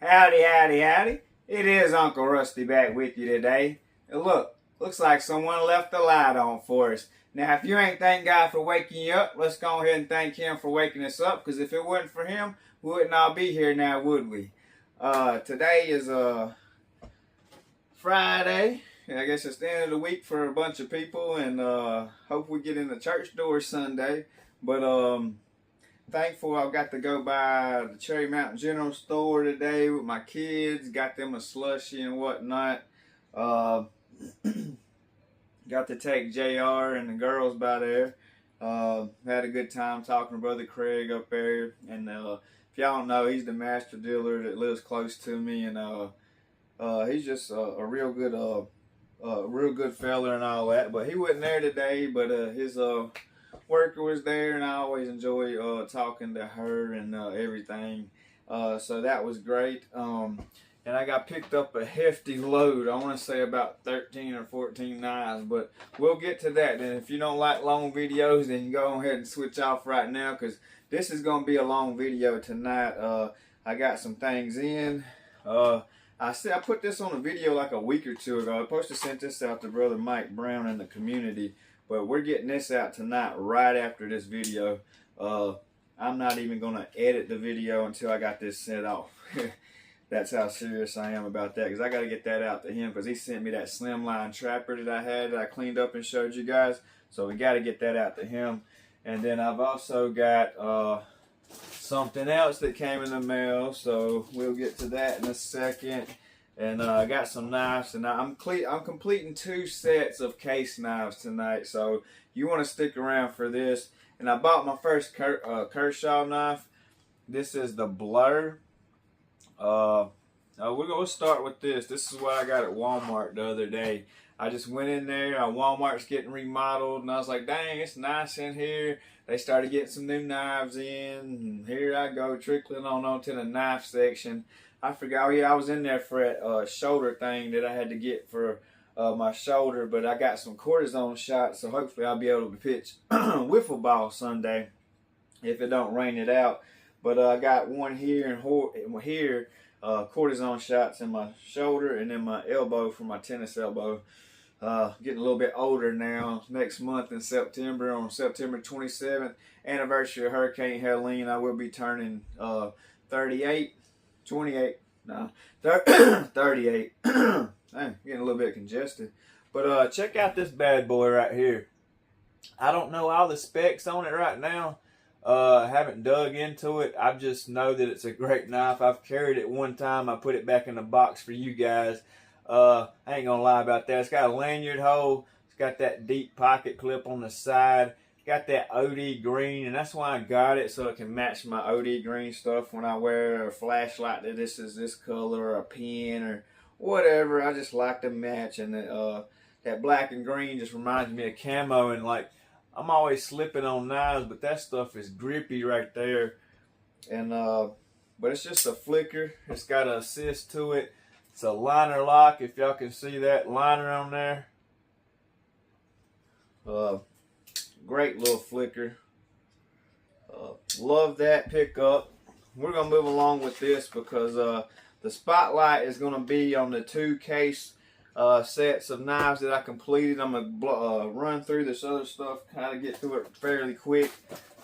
Howdy, howdy, howdy. It is Uncle Rusty back with you today. And look, looks like someone left the light on for us. Now, if you ain't thank God for waking you up, let's go ahead and thank Him for waking us up, because if it wasn't for Him, we wouldn't all be here now, would we? Today is Friday. I guess it's the end of the week for a bunch of people, and hope we get in the church door Sunday. But thankful I got to go by the Cherry Mountain General Store today with my kids. Got them a slushie and whatnot. Got to take JR and the girls by there. Had a good time talking to Brother Craig up there. And if y'all don't know, he's the master dealer that lives close to me. And he's just a real good fella and all that. But he wasn't there today, but his worker was there, and I always enjoy talking to her and everything. So that was great. And I got picked up a hefty load. I want to say about 13 or 14 knives, but we'll get to that. And if you don't like long videos, then you go ahead and switch off right now, because this is going to be a long video tonight. I got some things in. I put this on a video like a week or two ago. I was supposed to send this out to Brother Mike Brown in the community, but we're getting this out tonight right after this video. I'm not even going to edit the video until I got this set off. That's how serious I am about that, because I got to get that out to him, because he sent me that slimline trapper that I had that I cleaned up and showed you guys. So we got to get that out to him. And then I've also got something else that came in the mail, so we'll get to that in a second. And I got some knives, and I'm completing 2 sets of case knives tonight, so you want to stick around for this. And I bought my first Kershaw knife. This is the Blur. We're going to start with this. This is what I got at Walmart the other day. I just went in there. Walmart's getting remodeled, and I was like, dang, it's nice in here. They started getting some new knives in, and here I go trickling on to the knife section. I forgot, oh yeah, I was in there for a shoulder thing that I had to get for my shoulder, but I got some cortisone shots, so hopefully I'll be able to pitch wiffle ball Sunday if it don't rain it out. But I got one here and here, cortisone shots in my shoulder and in my elbow for my tennis elbow. Getting a little bit older now. Next month in September, on September 27th, anniversary of Hurricane Helene, I will be turning 38. 38, no, 38. I'm getting a little bit congested. But check out this bad boy right here. I don't know all the specs on it right now. I haven't dug into it. I just know that it's a great knife. I've carried it one time. I put it back in the box for you guys. I ain't gonna lie about that. It's got a lanyard hole. It's got that deep pocket clip on the side. Got that OD green, and that's why I got it, so it can match my OD green stuff when I wear a flashlight that this is this color, or a pen, or whatever. I just like to match, and that black and green just reminds me of camo, and like, I'm always slipping on knives, but that stuff is grippy right there. And but it's just a flicker. It's got an assist to it. It's a liner lock, if y'all can see that liner on there. Great little flicker. Love that pickup. We're going to move along with this, because the spotlight is going to be on the 2 case sets of knives that I completed. I'm going to run through this other stuff, kind of get through it fairly quick.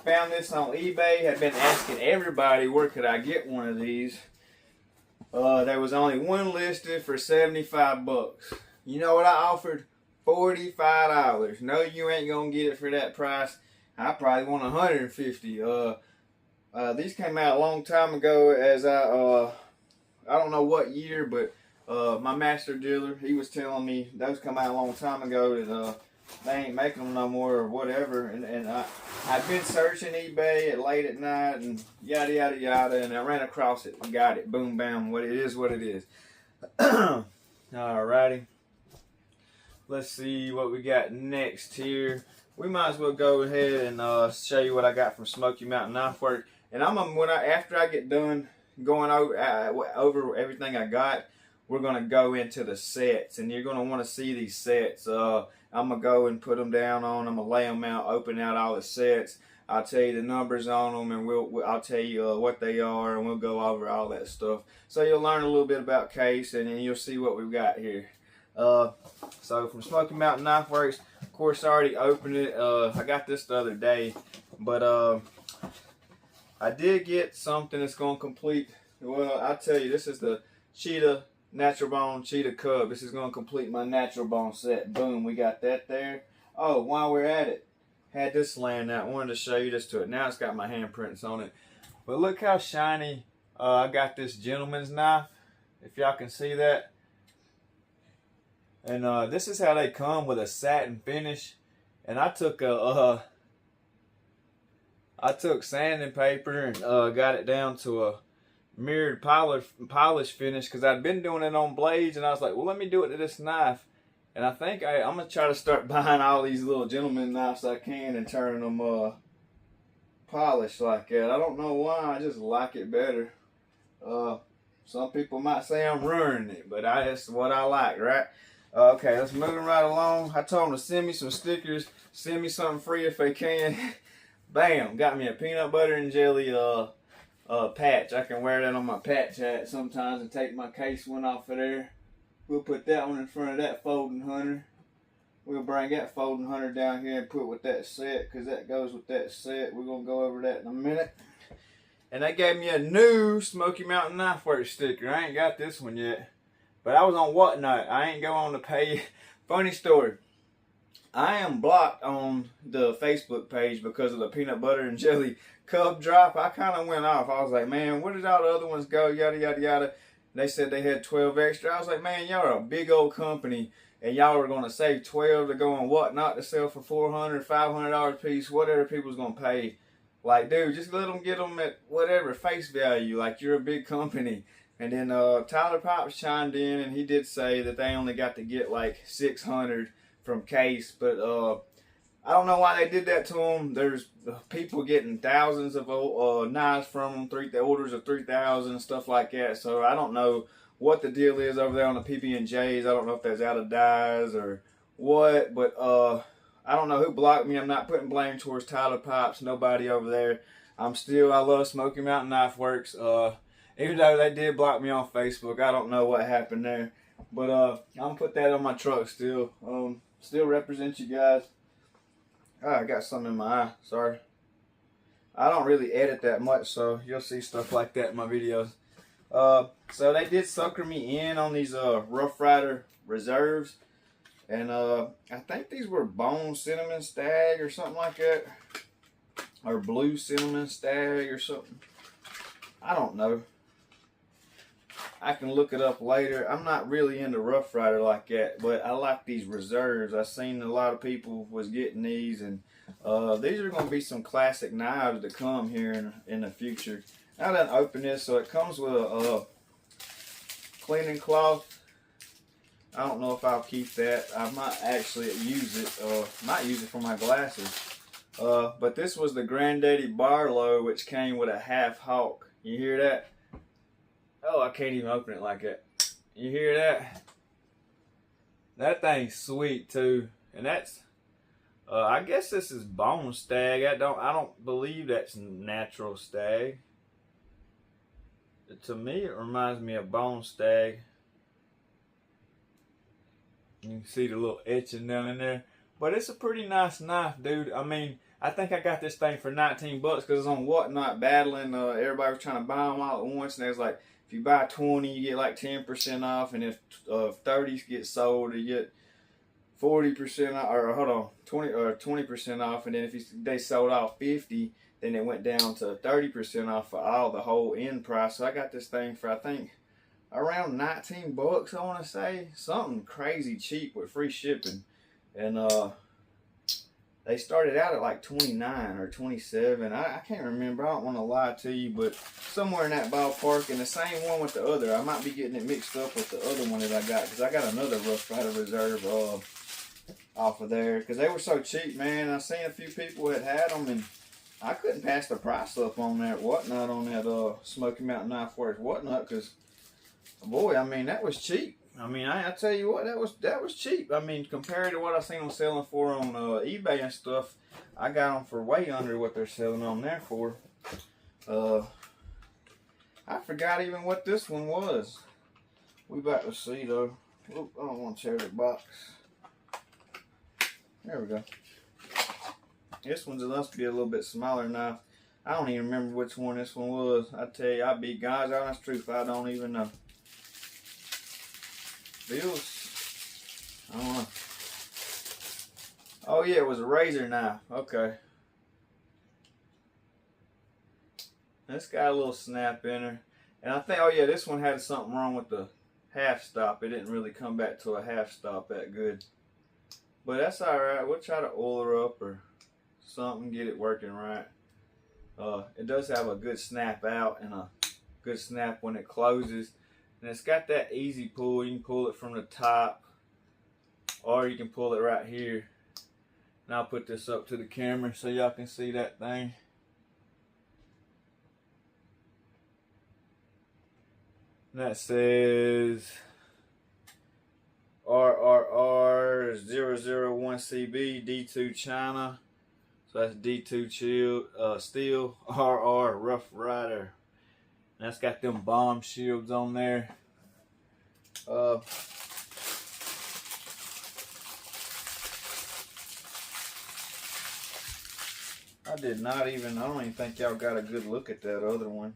Found this on eBay. Had been asking everybody where could I get one of these. There was only one listed for 75 bucks. You know what I offered? $45. No, you ain't gonna get it for that price. I probably want 150. These came out a long time ago. As I don't know what year, but my master dealer, he was telling me those come out a long time ago that they ain't making them no more or whatever. And I've been searching eBay at late at night and yada yada yada, and I ran across it and got it. Boom bam. What it is, what it is. Alrighty. Let's see what we got next here. We might as well go ahead and show you what I got from Smoky Mountain Knife Work. And after I get done going over everything I got, we're gonna go into the sets, and you're gonna want to see these sets. I'm gonna go and put them down on. I'm gonna lay them out, open out all the sets. I'll tell you the numbers on them, and I'll tell you what they are, and we'll go over all that stuff. So you'll learn a little bit about case, and then you'll see what we've got here. So from Smoky Mountain Knife Works, of course I already opened it. I got this the other day, but I did get something that's going to complete. Well, I'll tell you, this is the Cheetah Natural Bone Cheetah Cub. This is going to complete my natural bone set. Boom, we got that there. Oh, while we're at it, had this laying out. Wanted to show you this to it. Now it's got my handprints on it. But look how shiny I got this gentleman's knife. If y'all can see that. And this is how they come, with a satin finish. And I took sanding paper and got it down to a mirrored polish finish, because I'd been doing it on blades, and I was like, well, let me do it to this knife. And I think I'm going to try to start buying all these little gentleman knives I can and turning them polished like that. I don't know why, I just like it better. Some people might say I'm ruining it, but that's what I like, right? Okay, let's move right along. I told them to send me some stickers, send me something free if they can. Bam, got me a peanut butter and jelly patch. I can wear that on my patch hat sometimes and take my case one off of there. We'll put that one in front of that folding hunter. We'll bring that folding hunter down here and put with that set, because that goes with that set. We're going to go over that in a minute. And they gave me a new Smoky Mountain Knife Works sticker. I ain't got this one yet. But I was on Whatnot. I ain't go on the page. Funny story. I am blocked on the Facebook page because of the peanut butter and jelly cub drop. I kind of went off. I was like, man, where did all the other ones go? Yada, yada, yada. They said they had 12 extra. I was like, man, y'all are a big old company, and y'all are going to save 12 to go on Whatnot to sell for $400, $500 a piece, whatever people's going to pay. Like, dude, just let them get them at whatever face value. Like, you're a big company. And then Tyler Pipes chimed in, and he did say that they only got to get like 600 from Case. But I don't know why they did that to them. There's people getting thousands of knives from them, orders of 3,000, stuff like that. So I don't know what the deal is over there on the PB&Js. I don't know if that's out of dies or what. But I don't know who blocked me. I'm not putting blame towards Tyler Pipes. Nobody over there. I love Smoky Mountain Knife Works. Even though they did block me on Facebook, I don't know what happened there. But I'm going to put that on my truck still. Still represent you guys. I got something in my eye. Sorry. I don't really edit that much, so you'll see stuff like that in my videos. So they did sucker me in on these Rough Rider Reserves. And I think these were Bone Cinnamon Stag or something like that. Or Blue Cinnamon Stag or something. I don't know. I can look it up later. I'm not really into Rough Rider like that, but I like these reserves. I've seen a lot of people was getting these, and these are going to be some classic knives to come here in the future. I done open this, so it comes with a cleaning cloth. I don't know if I'll keep that. I might actually use it. Might use it for my glasses. But this was the Granddaddy Barlow, which came with a half hawk. You hear that? Oh, I can't even open it like that. You hear that? That thing's sweet too, and that's. I guess this is bone stag. I don't believe that's natural stag. To me, it reminds me of bone stag. You can see the little etching down in there, but it's a pretty nice knife, dude. I mean, I think I got this thing for 19 bucks because it's on Whatnot battling. Everybody was trying to buy them all at once, and they was like, if you buy 20, you get like 10% off, and if 30s get sold, you get 40% off, or hold on, 20% off, and then if they sold off 50, then it went down to 30% off for all the whole end price. So I got this thing for, I think, around 19 bucks, I want to say. Something crazy cheap with free shipping. And they started out at like 29 or 27. I can't remember. I don't want to lie to you, but somewhere in that ballpark. And the same one with the other. I might be getting it mixed up with the other one that I got, because I got another Rough Rider Reserve off of there, because they were so cheap, man. I seen a few people that had them, and I couldn't pass the price up on that Whatnot, on that Smoky Mountain Knife Works Whatnot, because Boy, I mean, that was cheap. I mean, I tell you what, that was cheap. I mean, compared to what I seen them selling for on eBay and stuff, I got them for way under what they're selling on there for. I forgot even what this one was. We about to see though. Oop, I don't want to tear the box. There we go. This one's must be a little bit smaller now. I don't even remember which one this one was. I tell you, I'd be God's honest truth, I don't even know. Feels, I don't know. Oh yeah, it was a razor knife. Okay. This got a little snap in her. And I think, oh yeah, this one had something wrong with the half stop. It didn't really come back to a half stop that good. But that's alright. We'll try to oil her up or something, get it working right. It does have a good snap out and a good snap when it closes. And it's got that easy pull. You can pull it from the top or you can pull it right here. And I'll put this up to the camera so y'all can see that thing. And that says RRR001CB D2 China. So that's D2 Steel RR Rough Rider. And that's got them bomb shields on there. I don't even think y'all got a good look at that other one.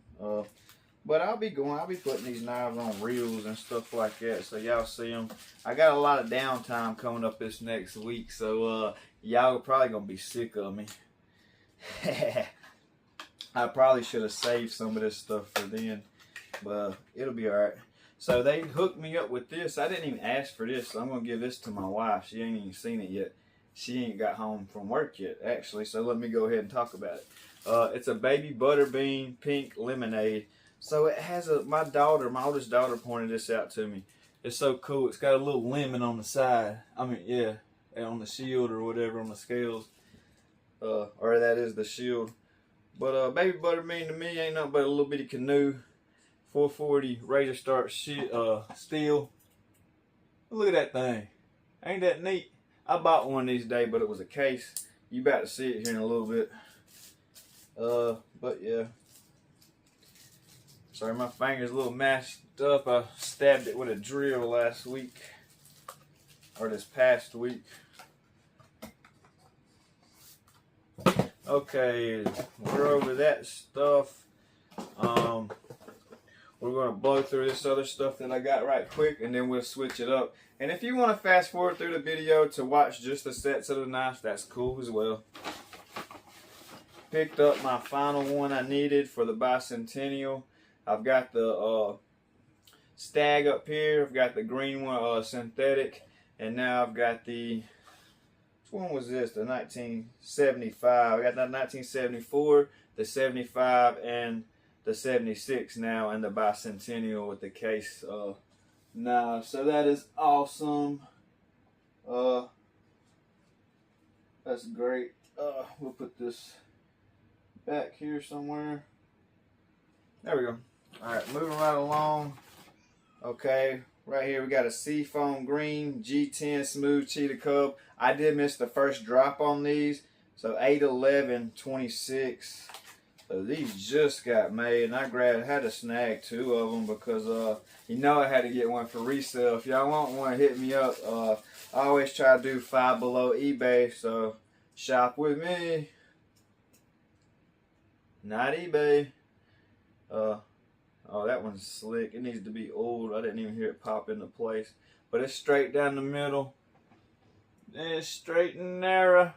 But I'll be putting these knives on reels and stuff like that, so y'all see them. I got a lot of downtime coming up this next week, so y'all are probably gonna be sick of me. I probably should have saved some of this stuff for then, but it'll be alright. So they hooked me up with this. I didn't even ask for this, so I'm gonna give this to my wife. She ain't even seen it yet. She ain't got home from work yet, actually, so let me go ahead and talk about it. It's a baby butterbean pink lemonade. So it has my oldest daughter pointed this out to me. It's so cool. It's got a little lemon on the side. I mean, yeah, on the shield or whatever, on the scales. Or that is the shield. But baby butterbean to me ain't nothing but a little bitty canoe. 440 razor start steel. Look at that thing. Ain't that neat? I bought one these days, but it was a case. You about to see it here in a little bit. But yeah. Sorry, my finger's a little mashed up. I stabbed it with a drill last week. Or this past week. Okay, we're over that stuff. We're going to blow through this other stuff that I got right quick, and then we'll switch it up. And if you want to fast forward through the video to watch just the sets of the knives, that's cool as well. Picked up my final one I needed for the bicentennial. I've got the stag up here. I've got the green one, synthetic. And now I've got the, which one was this? The 1975. I got the 1974, the 75, and the 76 now, and the bicentennial with the case knife. So that is awesome. That's great. We'll put this back here somewhere. There we go. Alright, moving right along. Okay, right here we got a Seafoam Green G10 Smooth Cheetah Cub. I did miss the first drop on these. So 8/11/26. So these just got made, and I had to snag 2 of them because you know I had to get one for resale. If y'all want one, hit me up. I always try to do 5 below eBay, so shop with me. Not eBay. Oh, that one's slick. It needs to be oiled. I didn't even hear it pop into place. But it's straight down the middle. It's straight and narrow.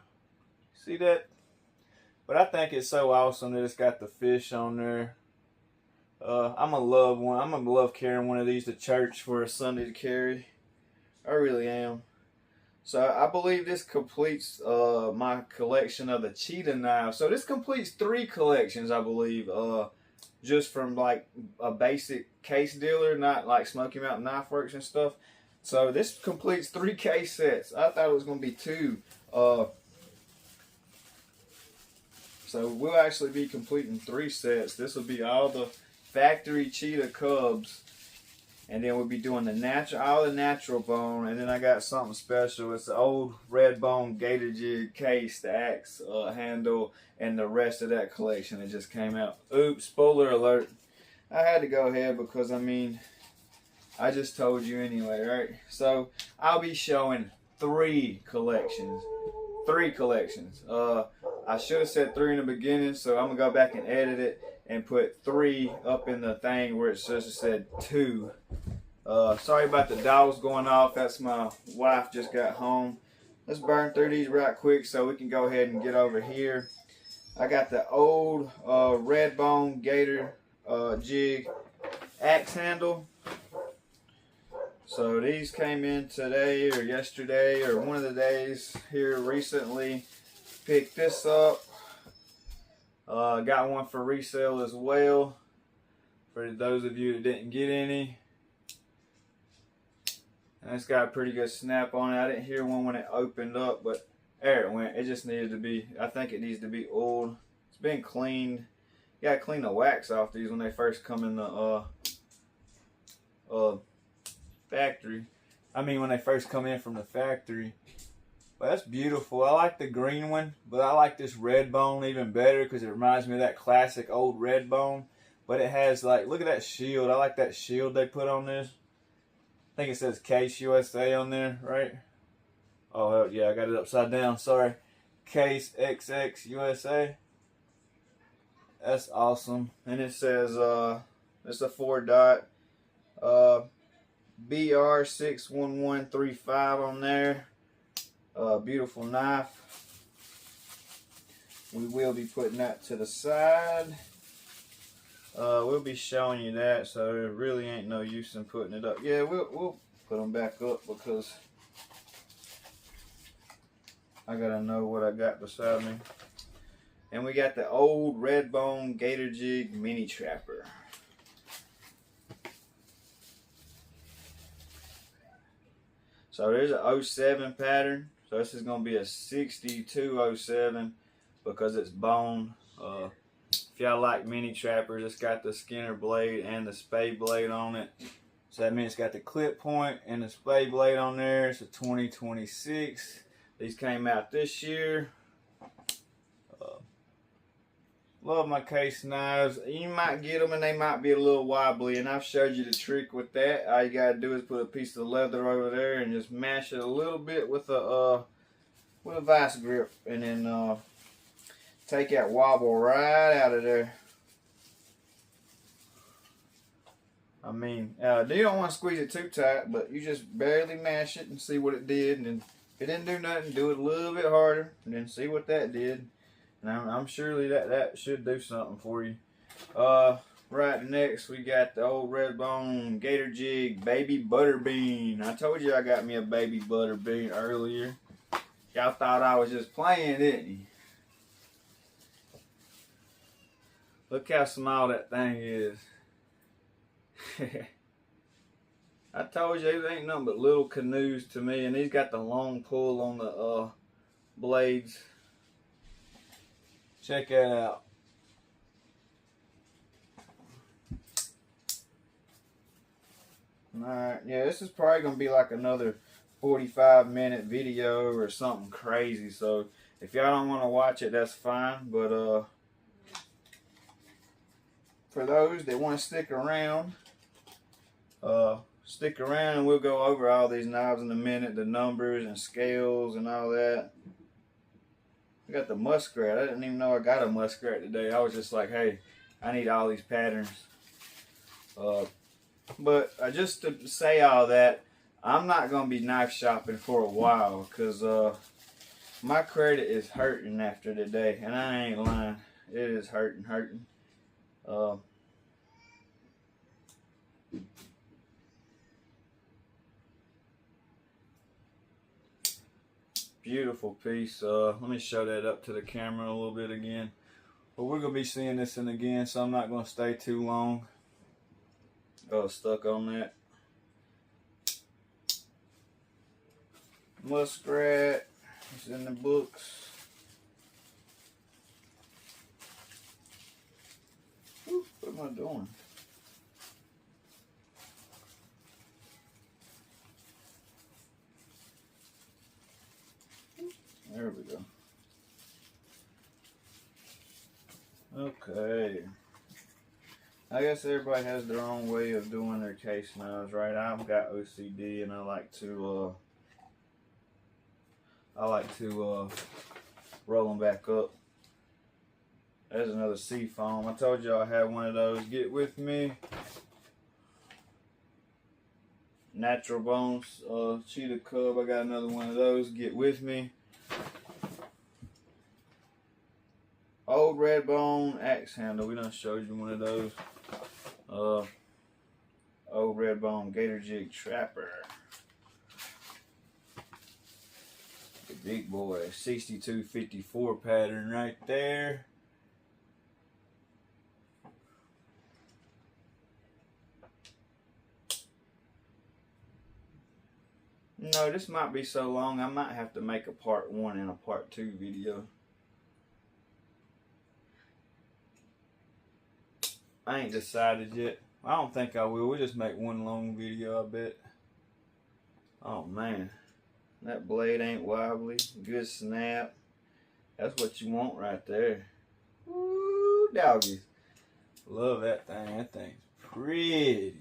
See that? But I think it's so awesome that it's got the fish on there. I'm gonna love one. I'm gonna love carrying one of these to church for a Sunday to carry. I really am. So I believe this completes my collection of the Cheetah knives. So this completes 3 collections, I believe. Just from like a basic case dealer, not like Smoky Mountain Knife Works and stuff. So this completes 3 case sets. I thought it was going to be 2. So we'll actually be completing 3 sets. This will be all the factory Cheetah Cubs. And then we'll be doing the natural, all the natural bone, and then I got something special. It's the old red bone gator jig case, the axe handle, and the rest of that collection that just came out. Oops, spoiler alert. I had to go ahead because, I mean, I just told you anyway, right? So I'll be showing three collections. I should have said 3 in the beginning, so I'm gonna go back and edit it and put 3 up in the thing where it just said 2. Sorry about the dogs going off. That's my wife just got home. Let's burn through these right quick so we can go ahead and get over here. I got the old red bone gator jig axe handle. So these came in today or yesterday or one of the days here recently. Picked this up. Got one for resale as well. For those of you that didn't get any. And it's got a pretty good snap on it. I didn't hear one when it opened up, but there it went. It just needed to be, I think it needs to be oiled. It's been cleaned. You gotta clean the wax off these when they first come in the factory. I mean when they first come in from the factory. But that's beautiful. I like the green one, but I like this red bone even better because it reminds me of that classic old red bone. But it has like, look at that shield. I like that shield they put on this. I think it says Case USA on there, right? Oh yeah, I got it upside down, sorry. Case XX USA. That's awesome. And it says it's a 4-dot BR61135 on there. Beautiful knife. We will be putting that to the side. We'll be showing you that, so there really ain't no use in putting it up. Yeah, we'll put them back up because I gotta know what I got beside me. And we got the old red bone gator jig mini trapper. So there's a 07 pattern. So this is going to be a 6207 because it's bone. If y'all like mini trappers, it's got the Skinner blade and the spade blade on it. So that means it's got the clip point and the spade blade on there. It's a 2026. These came out this year. Love my case knives. You might get them and they might be a little wobbly, and I've showed you the trick with that. All you gotta do is put a piece of leather over there and just mash it a little bit with a vice grip, and then take that wobble right out of there. I mean, you don't want to squeeze it too tight, but you just barely mash it and see what it did, and then if it didn't do nothing, do it a little bit harder, and then see what that did. And I'm surely that should do something for you. Right next, we got the old red bone gator jig baby butterbean. I told you I got me a baby butterbean earlier. Y'all thought I was just playing, didn't you? Look how small that thing is. I told you it ain't nothing but little canoes to me, and he's got the long pull on the blades. Check that out. Alright, yeah, this is probably going to be like another 45-minute video or something crazy. So if y'all don't want to watch it, that's fine. But for those that want to stick around and we'll go over all these knives in a minute, the numbers and scales and all that. I got the muskrat. I didn't even know I got a muskrat today. I was just like, hey, I need all these patterns. But just to say all that, I'm not going to be knife shopping for a while because my credit is hurting after today. And I ain't lying. It is hurting. Beautiful piece. Let me show that up to the camera a little bit again. But we're going to be seeing this in again, so I'm not going to stay too long. Stuck on that. Muskrat. It's in the books. Ooh, what am I doing? Okay. I guess everybody has their own way of doing their case knives, right? I've got OCD and I like to roll them back up. There's another Seafoam. I told y'all I had one of those. Get with me. Natural Bones Cheetah Cub. I got another one of those. Get with me. Old Red Bone axe handle. We done showed you one of those. Old Red Bone Gator Jig Trapper. The big boy 6254 pattern right there. No, this might be so long I might have to make a part 1 and a part 2 video. I ain't decided yet. I don't think I will. We'll just make one long video, I bet. Oh man, that blade ain't wobbly. Good snap. That's what you want right there. Woo, doggies. Love that thing. That thing's pretty.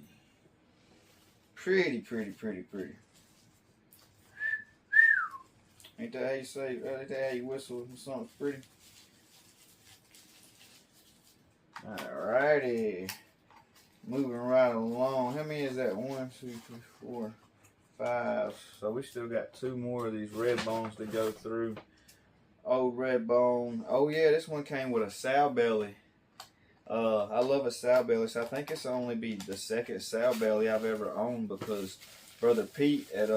Pretty. Ain't that how you say, ain't that how you whistle when something's pretty? Alrighty. Moving right along. How many is that? 1, 2, 3, 4, 5. So we still got 2 more of these red bones to go through. Old Red Bone. Oh yeah, this one came with a sow belly. I love a sow belly, so I think it's only be the second sow belly I've ever owned, because Brother Pete at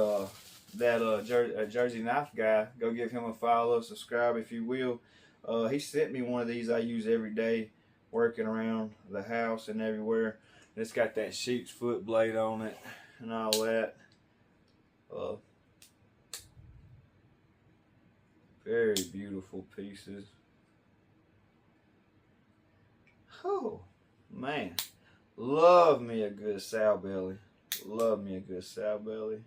Jersey Knife Guy, go give him a follow, subscribe if you will. He sent me one of these I use every day working around the house and everywhere. It's got that sheep's foot blade on it and all that. Very beautiful pieces. Oh man, love me a good sow belly. Love me a good sow belly.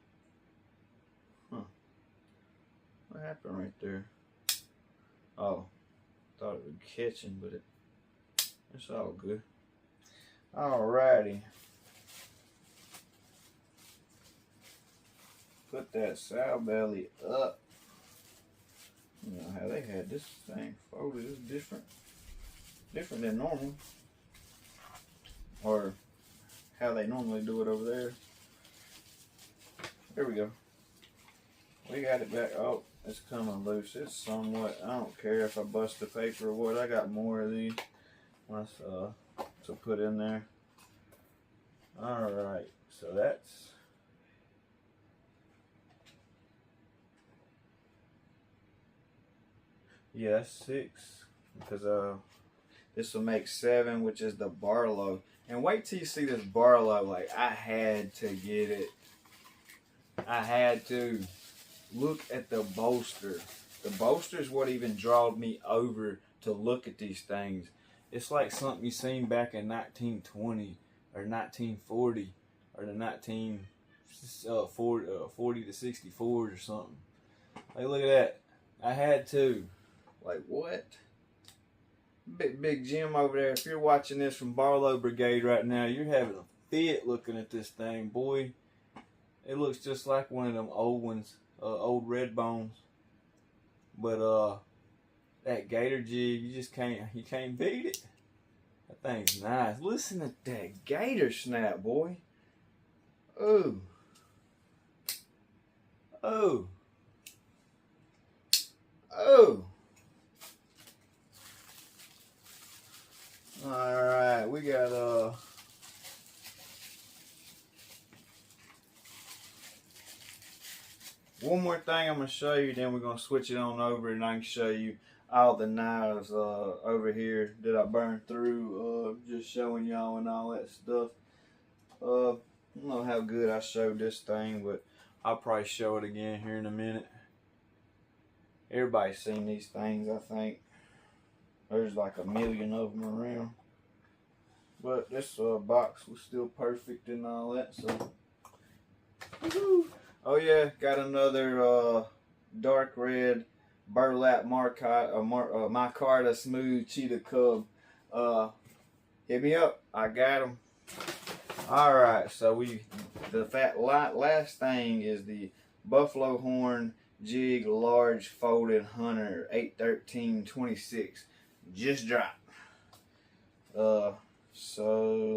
Huh? What happened right there? Oh, thought it was catching, but it's all good. Alrighty. Put that sow belly up. You know how they had this thing folded. It's different than normal, or how they normally do it over there. There we go. We got it back. Oh, it's coming loose. It's somewhat. I don't care if I bust the paper or what. I got more of these to put in there. All right. So that's. Yeah, that's 6, because this will make 7, which is the Barlow. And wait till you see this Barlow. Like, I had to get it. I had to. Look at the bolster. The bolster is what even drawed me over to look at these things. It's like something you seen back in 1920 or 1940 or the 1940 to 64 or something. Like, look at that. I had to. Like, what? Big Jim over there, if you're watching this from Barlow Brigade right now, you're having a fit looking at this thing, boy. It looks just like one of them old ones, old red bones. But that gator jig, you can't beat it. That thing's nice. Listen to that gator snap, boy. Oh. Oh. Oh. Alright, we got one more thing I'm going to show you, then we're going to switch it on over and I can show you all the knives over here that I burned through, just showing y'all and all that stuff. I don't know how good I showed this thing, but I'll probably show it again here in a minute. Everybody's seen these things, I think. There's like a million of them around. But this box was still perfect and all that, so. Woo-hoo. Oh yeah, got another dark red burlap micarta smooth Cheetah Cub. hit me up. I got them. All right, so last thing is the buffalo horn jig large folded hunter 81326 just dropped. So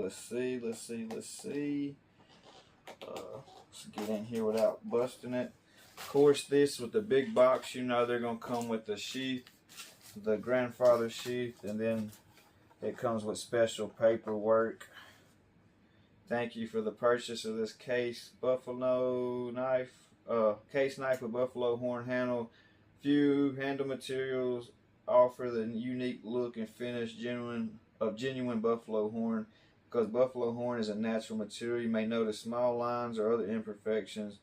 let's see. Let's get in here without busting it. Of course, this with the big box, you know they're gonna come with the sheath, the grandfather sheath, and then it comes with special paperwork. Thank you for the purchase of this case buffalo knife, case knife with buffalo horn handle. Few handle materials offer the unique look and finish genuine buffalo horn. Because buffalo horn is a natural material, you may notice small lines or other imperfections.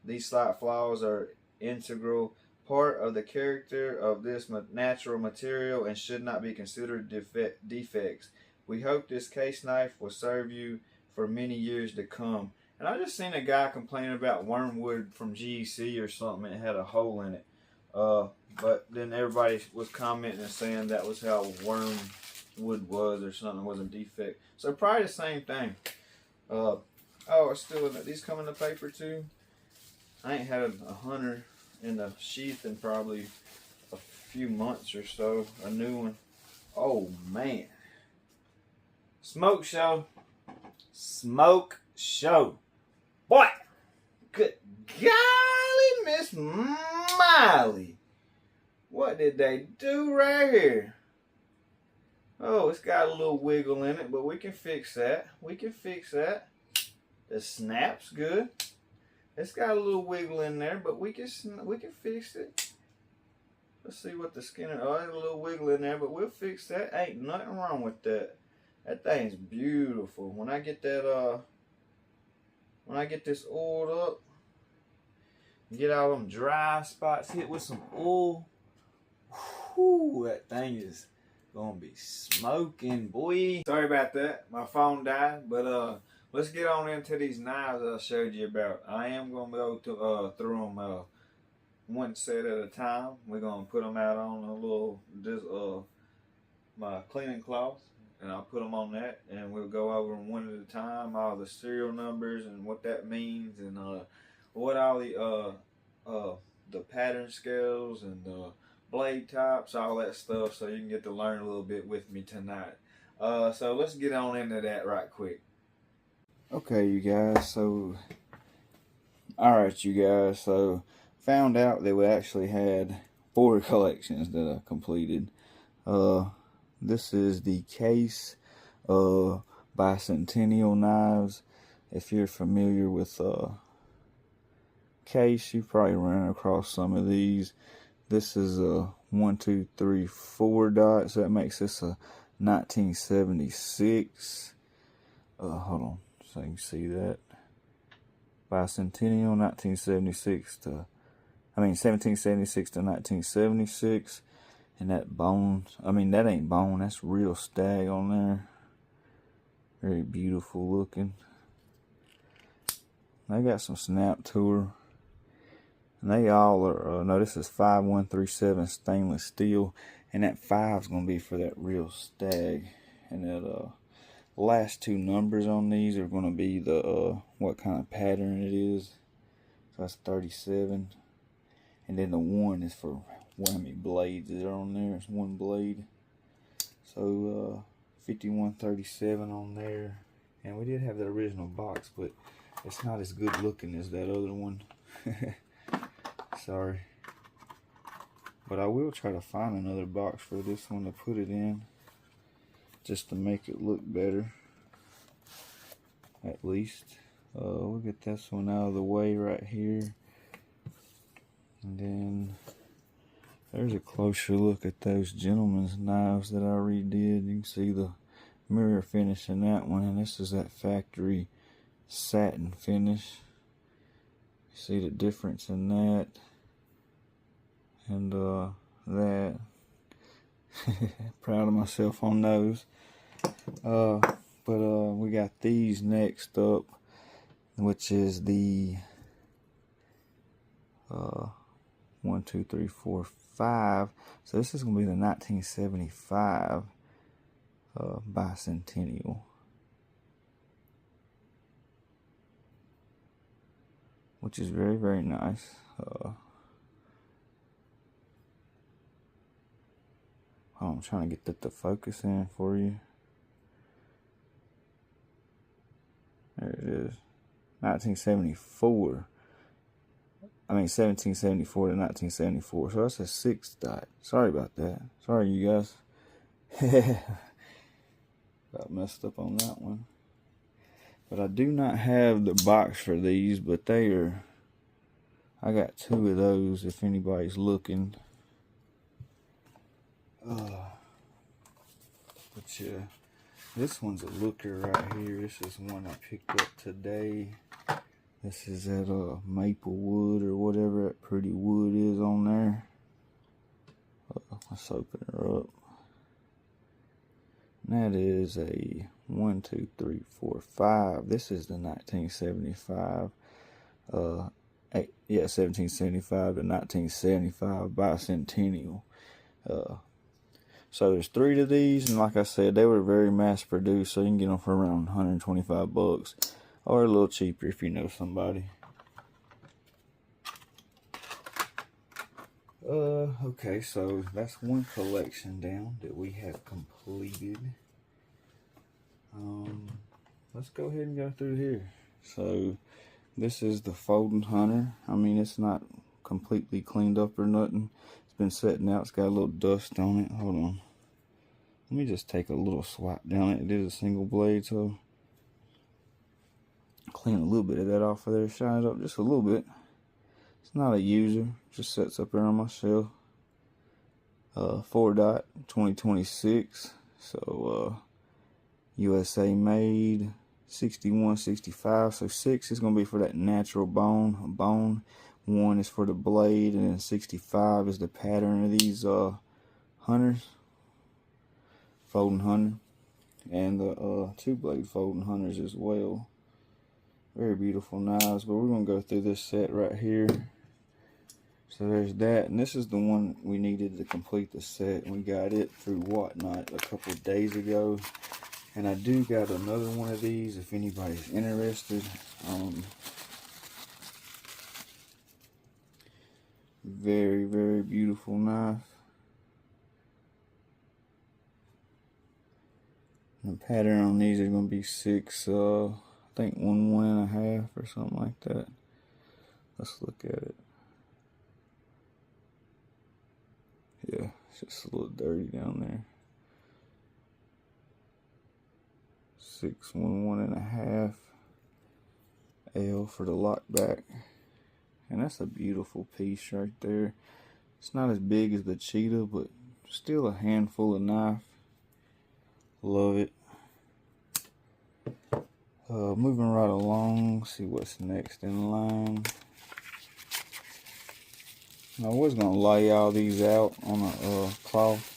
These slight flaws are integral part of the character of this natural material and should not be considered defects. We hope this case knife will serve you for many years to come. And I just seen a guy complaining about wormwood from GEC or something. It had a hole in it. But then everybody was commenting and saying that was how wormwood was or something. It wasn't defect. So probably the same thing. Oh, it's still in it. These come in the paper too. I ain't had a hunter in the sheath in probably a few months or so. A new one. Oh man. Smoke show. Smoke show. Boy. Good golly, Miss Miley. What did they do right here? Oh, it's got a little wiggle in it, but we can fix that. We can fix that. The snap's good. It's got a little wiggle in there, but we can fix it. Let's see what the skin. Oh, there's a little wiggle in there, but we'll fix that. Ain't nothing wrong with that. That thing's beautiful. When I get that when I get this oiled up, get all them dry spots hit with some oil, whew, that thing is gonna be smoking, boy. Sorry about that. My phone died, but let's get on into these knives I showed you about. I am gonna go through them one set at a time. We're gonna put them out on a little my cleaning cloth. And I'll put them on that, and we'll go over them one at a time, all the serial numbers and what that means, and what all the pattern scales and blade types, all that stuff, so you can get to learn a little bit with me tonight. So let's get on into that right quick. Okay, you guys. So, all right, you guys. So, found out that we actually had 4 collections that I completed. This is the Case Bicentennial knives. If you're familiar with Case, you've probably run across some of these. This is a 1, 2, 3, 4 dots. That makes this a 1976. Hold on, so you can see that. Bicentennial, 1776 to 1976. And that bone, that ain't bone, that's real stag on there. Very beautiful looking. They got some snap to her. And they all are, no, this is 5137 stainless steel. And that 5 is going to be for that real stag. And that last 2 numbers on these are going to be the, what kind of pattern it is. So that's 37. And then the 1 is for how many blades are on there. It's 1 blade. So 5137 on there. And we did have the original box, but it's not as good looking as that other one. Sorry. But I will try to find another box for this one to put it in, just to make it look better, at least. We'll get this one out of the way right here. And then there's a closer look at those gentleman's knives that I redid. You can see the mirror finish in that one, and this is that factory satin finish. You see the difference in that and that. Proud of myself on those. But we got these next up, which is the 1, 2, 3, 4, 5. So this is gonna be the 1975. bicentennial. Which is very, very nice. I'm trying to get the focus in for you. There it is. 1974. I mean 1774 to 1974. So that's a 6 dot. Sorry about that. Sorry, you guys. Got messed up on that one. But I do not have the box for these, but they are. I got 2 of those if anybody's looking. But yeah, this one's a looker right here. This is one I picked up today. This is at Maplewood or whatever that pretty wood is on there. Let's open her up. And that is a 1, 2, 3, 4, 5. This is the 1975. 1775 to 1975 bicentennial. So there's 3 of these, and like I said, they were very mass produced, so you can get them for around 125 bucks, or a little cheaper if you know somebody. Okay, so that's one collection down that we have completed. Let's go ahead and go through here. So this is the folding hunter. I mean, it's not completely cleaned up or nothing. It's been sitting out. It's got a little dust on it. Hold on. Let me just take a little swipe down it. It is a single blade, so clean a little bit of that off of there. Shine it up just a little bit. It's not a user. Just sits up there on my shelf. 4 dot 2026. So USA made. 61, 65. So 6 is going to be for that natural bone. 1 is for the blade, and then 65 is the pattern of these hunters, folding hunter, and the 2-blade folding hunters as well. Very beautiful knives, but we're going to go through this set right here. So there's that, and this is the one we needed to complete the set. We got it through Whatnot a couple of days ago, and I do got another one of these if anybody's interested. Very, very beautiful knife. And the pattern on these is going to be 6, I think 1.5 or something like that. Let's look at it. Yeah, it's just a little dirty down there. 6, 1.5. L for the lock back. And that's a beautiful piece right there. It's not as big as the Cheetah, but still a handful of knife. Love it. Moving right along, see what's next in line. I was gonna lay all these out on a cloth,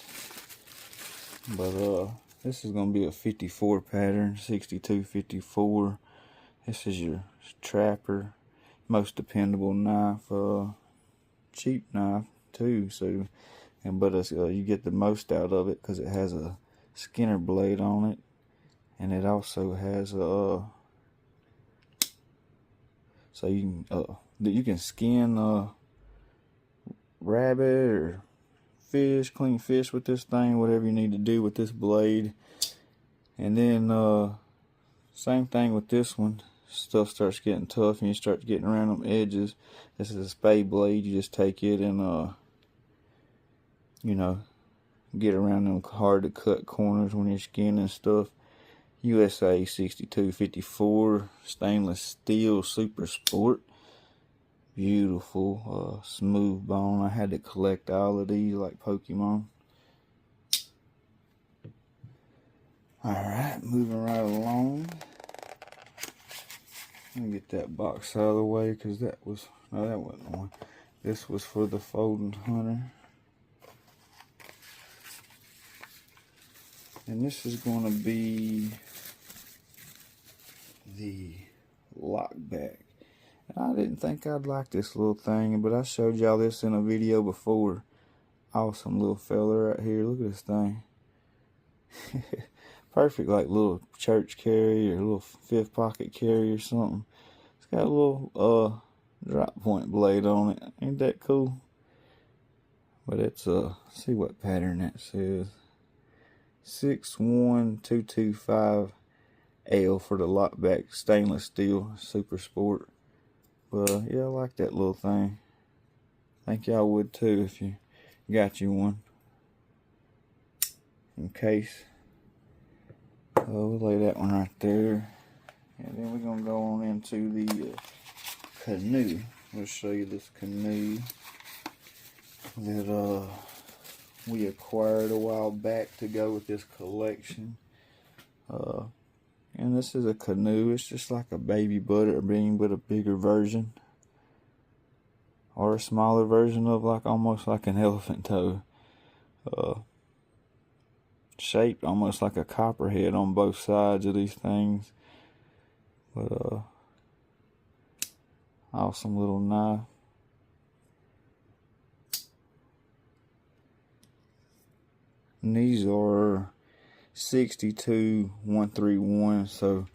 but this is gonna be a 54 pattern, 62, 54. This is your trapper, most dependable knife, cheap knife too. So, but it's, you get the most out of it because it has a Skinner blade on it, and it also has a so you can skin rabbit or fish, clean fish with this thing, whatever you need to do with this blade. And then same thing with this one. Stuff starts getting tough and you start getting around them edges. This is a spade blade. You just take it and you know, get around them hard to cut corners when you're skinning stuff. USA 6254 stainless steel super sport. Beautiful, smooth bone. I had to collect all of these like Pokemon. Alright, moving right along. Let me get that box out of the way because that was, no, that wasn't one. This was for the folding hunter. And this is going to be the lock back. I didn't think I'd like this little thing, but I showed y'all this in a video before. Awesome little fella right here. Look at this thing. perfect like little church carry or a little 5th pocket carry or something. It's got a little drop point blade on it. Ain't that cool? But it's see what pattern that says. 61225L for the lockback stainless steel super sport. But yeah, I like that little thing. Think y'all would too if you got you one. In case. We'll lay that one right there. And then we're going to go on into the canoe. We'll show you this canoe that we acquired a while back to go with this collection. And this is a canoe. It's just like a baby butterbean, but a bigger version. Or a smaller version of almost like an elephant toe. Shaped almost like a copperhead on both sides of these things. But awesome little knife. And these are 62-131. So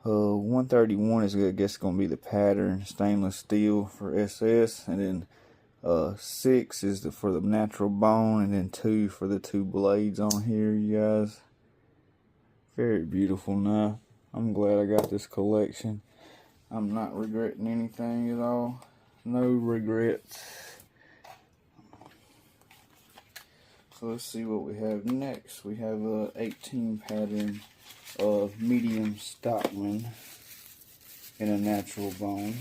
131 is I guess going to be the pattern, stainless steel for SS, and then 6 is for the natural bone, and then 2 for the 2 blades on here, you guys. Very beautiful knife. I'm glad I got this collection. I'm not regretting anything at all. No regrets. So let's see what we have next. We have a 18 pattern of medium Stockman in a natural bone.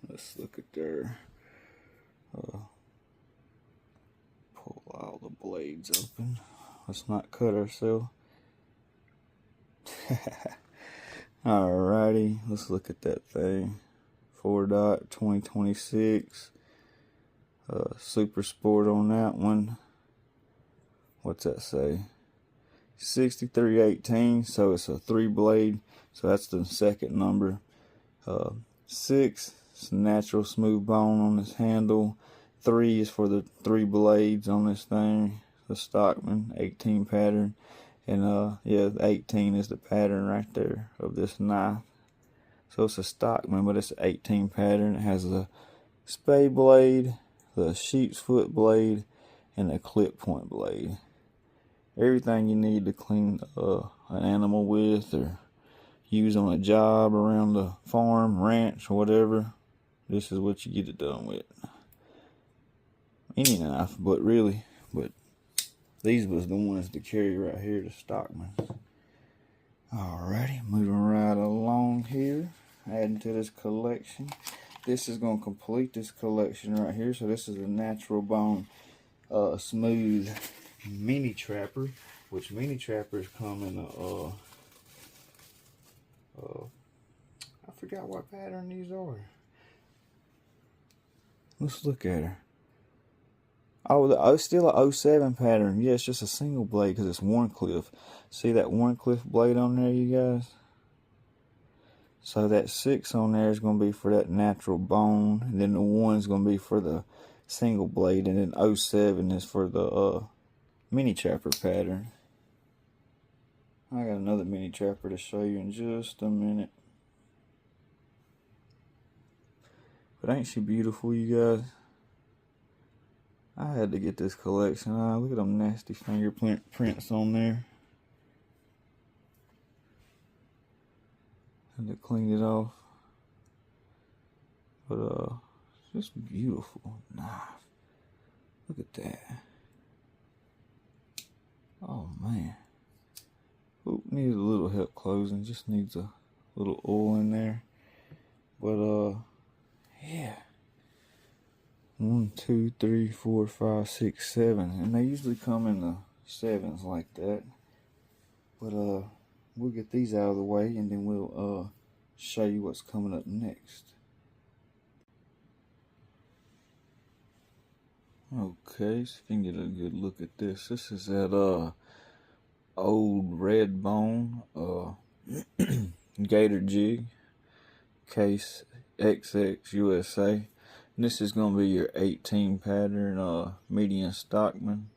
Let's look at their pull all the blades open. Let's not cut ourselves. Alrighty, let's look at that thing. 4-dot 2026. Super Sport on that one. What's that say? 6318. So it's a 3 blade. So that's the second number. 6 is natural smooth bone on this handle. 3 is for the 3 blades on this thing. The Stockman 18 pattern. And yeah, 18 is the pattern right there of this knife. So it's a Stockman, but it's an 18 pattern. It has the spade blade, the sheep's foot blade, and a clip point blade. Everything you need to clean an animal with, or use on a job around the farm, ranch, or whatever. This is what you get it done with. Any knife, but these was the ones to carry right here, the Stockman. Alrighty, moving right along here, adding to this collection. This is going to complete this collection right here. So this is a natural bone, smooth mini trapper, which mini trappers come in I forgot what pattern these are. Let's look at her. Oh, still a 07 pattern. Yeah, it's just a single blade because it's Warncliffe. See that Warncliffe blade on there, you guys? So that 6 on there is going to be for that natural bone. And then the 1 is going to be for the single blade. And then 07 is for the mini trapper pattern. I got another mini trapper to show you in just a minute. But ain't she beautiful, you guys? I had to get this collection. Look at them nasty fingerprint prints on there. Had to clean it off. But just beautiful knife. Look at that. Oh man. Oop, needs a little help closing. Just needs a little oil in there. But yeah. 1, 2, 3, 4, 5, 6, 7, and they usually come in the 7s like that. But we'll get these out of the way, and then we'll show you what's coming up next. Okay, so you can get a good look at this. This is that old red bone gator jig, case XX USA. And this is going to be your 18 pattern, median Stockman.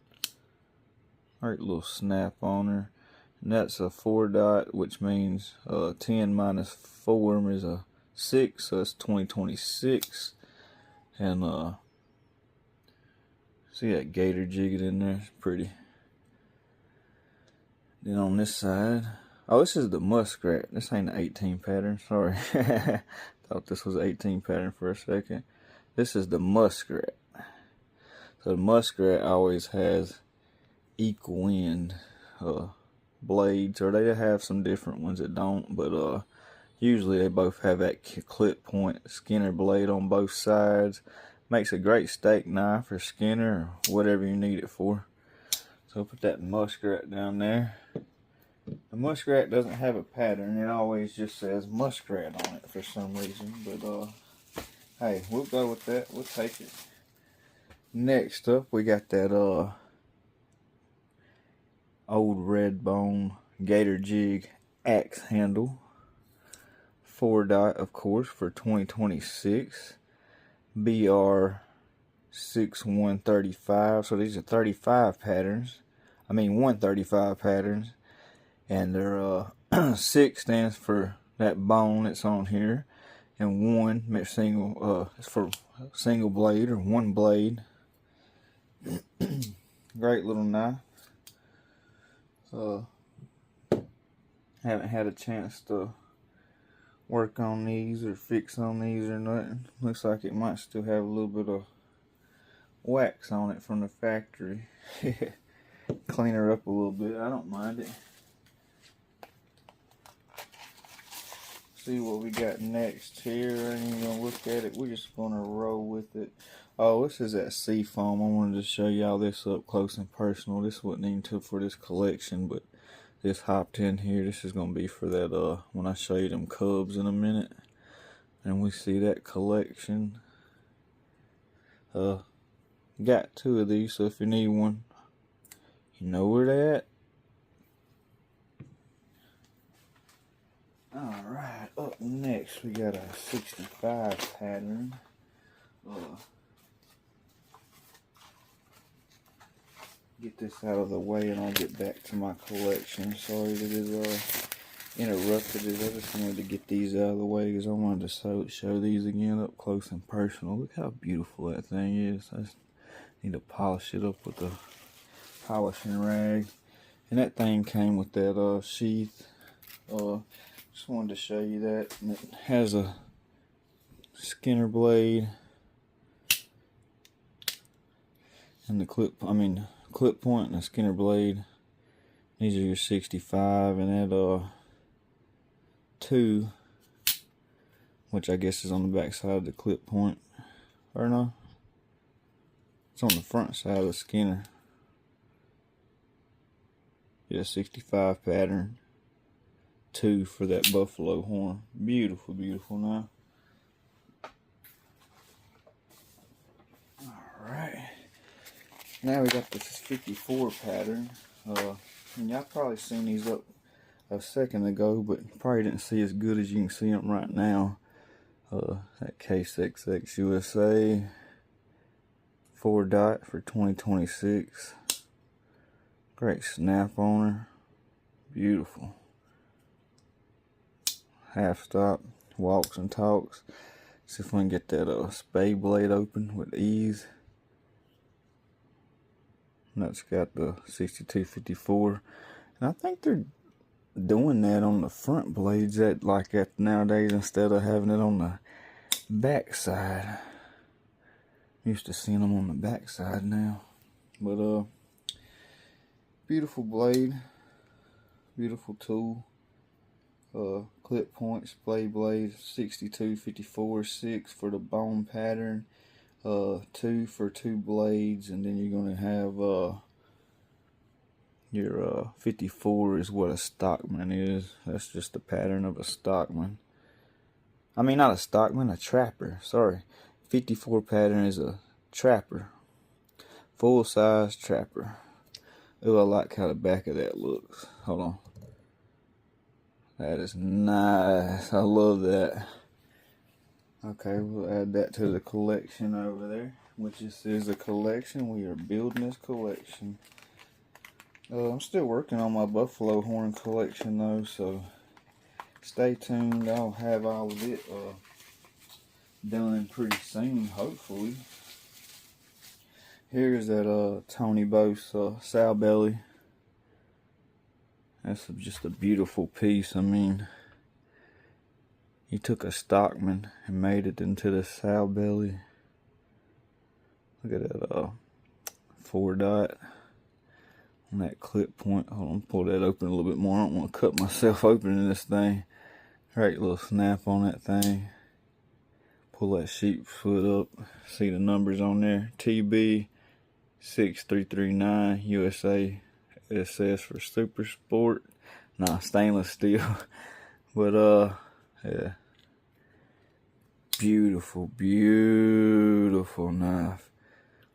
Alright, little snap on her. And that's a 4 dot, which means 10 minus 4 is a 6, so it's 2026. And see that gator jigging in there? It's pretty. Then on this side, oh, this is the muskrat. This ain't the 18 pattern. Sorry, thought this was 18 pattern for a second. This is the muskrat. So the muskrat always has equal end blades, or they have some different ones that don't, but usually they both have that clip point Skinner blade on both sides. Makes a great steak knife or Skinner or whatever you need it for. So put that muskrat down there. The muskrat doesn't have a pattern. It always just says muskrat on it for some reason, but hey, we'll go with that. We'll take it. Next up, we got that old red bone gator jig axe handle. 4 dot, of course, for 2026. BR 6135. So these are 35 patterns. I mean 135 patterns. And they're 6 stands for that bone that's on here. And 1 single is for single blade or 1 blade. Great little knife. Haven't had a chance to work on these or fix on these or nothing. Looks like it might still have a little bit of wax on it from the factory. Clean her up a little bit. I don't mind it. See what we got next here. I ain't even gonna look at it. We're just gonna roll with it. Oh, this is that sea foam. I wanted to show y'all this up close and personal. This wasn't even for this collection, but this hopped in here. This is gonna be for that when I show you them cubs in a minute. And we see that collection. Got 2 of these, so if you need one, you know where they're at. Alright, up next we got a 65 pattern. Get this out of the way and I'll get back to my collection. Sorry that it interrupted it. I just wanted to get these out of the way because I wanted to show these again up close and personal. Look how beautiful that thing is. I just need to polish it up with a polishing rag. And that thing came with that sheath. Just wanted to show you that. And it has a Skinner blade and the clip point and a Skinner blade. These are your 65, and that 2, which I guess is on the back side of the clip point, or no, it's on the front side of the Skinner. Yeah, 65 pattern. 2 for that buffalo horn. Beautiful, beautiful knife. Alright. Now we got this 54 pattern. And y'all probably seen these up a second ago, but probably didn't see as good as you can see them right now. That Case XX USA 4 dot for 2026. Great snap on her. Beautiful. Half stop, walks and talks. See if we can get that spade blade open with ease. And that's got the 6254. And I think they're doing that on the front blades like that nowadays instead of having it on the back side. Used to seeing them on the back side now. But beautiful blade, beautiful tool. Clip points, blade 62, 54, 6 for the bone pattern, 2 for 2 blades, and then you're gonna have your 54 is what a Stockman is. That's just the pattern of a Stockman. I mean, not a Stockman, a trapper. Sorry, 54 pattern is a trapper, full size trapper. Ooh, I like how the back of that looks. Hold on. That is nice. I love that. Okay, we'll add that to the collection over there, which is a collection. We are building this collection. I'm still working on my buffalo horn collection though, so stay tuned. I'll have all of it done pretty soon, hopefully. Here's that Tony Bose sow belly. That's just a beautiful piece. I mean, he took a Stockman and made it into the sow belly. Look at that 4-dot on that clip point. Hold on, pull that open a little bit more. I don't want to cut myself open in this thing. Right, little snap on that thing. Pull that sheep foot up. See the numbers on there. TB 6339 USA SS for Super Sport. Nah, stainless steel. But yeah. Beautiful, beautiful knife.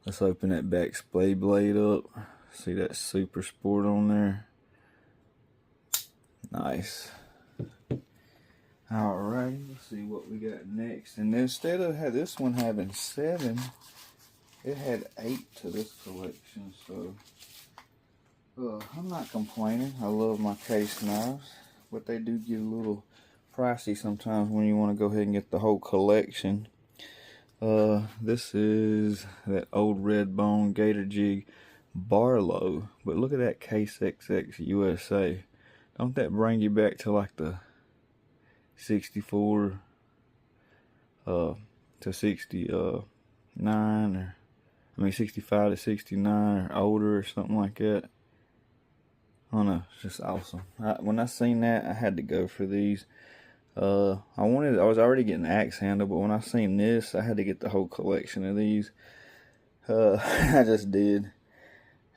Let's open that back splay blade up. See that Super Sport on there. Nice. Alright, let's see what we got next. And instead of this one having 7, it had 8 to this collection. So I'm not complaining. I love my case knives, but they do get a little pricey sometimes when you want to go ahead and get the whole collection. This is that old red bone gator jig Barlow, but look at that case XX USA. Don't that bring you back to like the 64 to 69, or I mean 65 to 69 or older or something like that? I don't know, it's just awesome. When I seen that, I had to go for these. I was already getting axe handle, but when I seen this, I had to get the whole collection of these. I just did.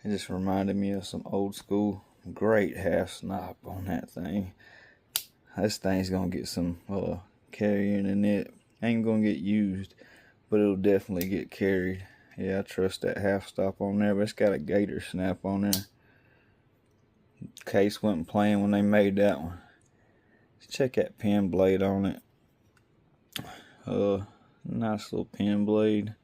It just reminded me of some old school. Great half snap on that thing. This thing's gonna get some carrying in it. Ain't gonna get used, but it'll definitely get carried. Yeah, I trust that half stop on there, but it's got a gator snap on there. Case wasn't playing when they made that one. Let's check that pen blade on it. Nice little pen blade.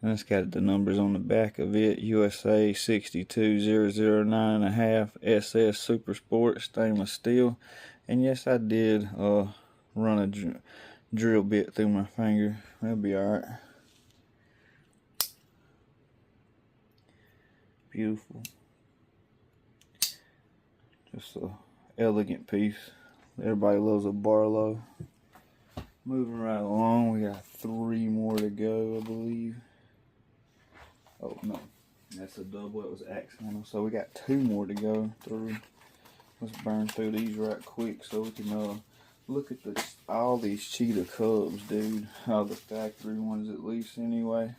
And it's got the numbers on the back of it. USA 62009.5 SS Super Sport stainless steel. And yes, I did run a drill bit through my finger. That'll be alright. Beautiful. Just a elegant piece. Everybody loves a Barlow. Moving right along, we got 3 more to go, I believe. Oh no, that's a double. It was axe handle. So we got 2 more to go through. Let's burn through these right quick so we can look at all these Cheetah cubs, dude. All the factory ones, at least anyway.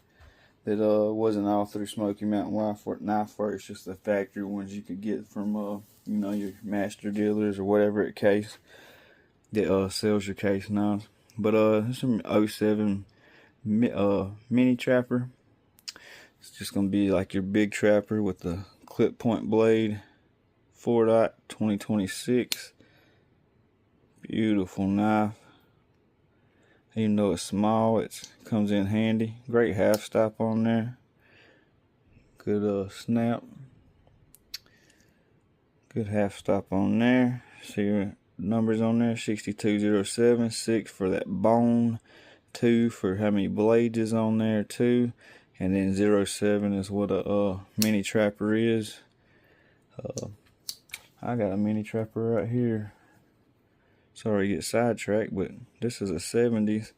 That wasn't all through Smoky Mountain Knife Works. It's just the factory ones you could get from you know, your master dealers or whatever it case that sells your case knives. But this is some 07 mini trapper. It's just gonna be like your big trapper with the clip point blade. 4-dot 2026. Beautiful knife. Even though it's small, it comes in handy. Great half stop on there. Good snap. Good half stop on there. See your numbers on there. 6207. 6 for that bone. 2 for how many blades is on there. 2. And then 07 is what a mini trapper is. I got a mini trapper right here. Sorry to get sidetracked, but this is a 70s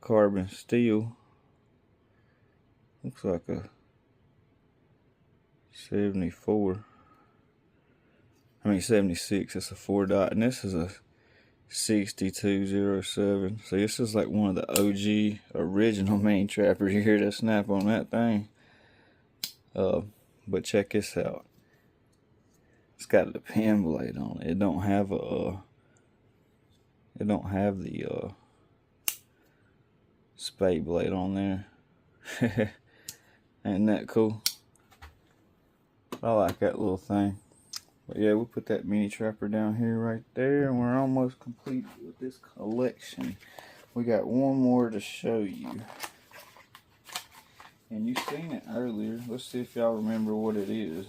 carbon steel. Looks like a 74. I mean 76. It's a 4-dot, and this is a 6207. So this is like one of the OG original mini trappers. You hear that snap on that thing. But check this out. It's got the pen blade on it. It don't have the spade blade on there. Ain't that cool? I like that little thing. But yeah, we'll put that mini trapper down here right there, and we're almost complete with this collection. We got one more to show you. And you seen it earlier. Let's see if y'all remember what it is.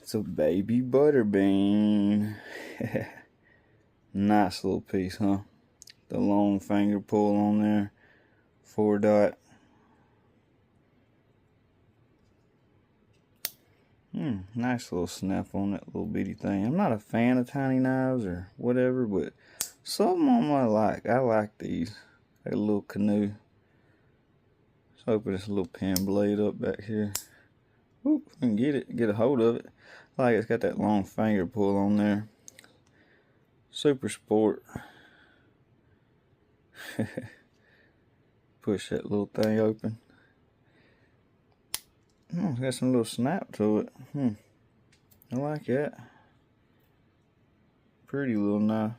It's a baby butter bean. Nice little piece, huh? The long finger pull on there. 4-dot. Nice little snap on that little bitty thing. I'm not a fan of tiny knives or whatever, but some of them I like. I like these. Like a little canoe. Let's open this little pen blade up back here. Whoop, I can get a hold of it. Like it's got that long finger pull on there. Super sport. Push that little thing open. It's got some little snap to it. I like that. Pretty little knife.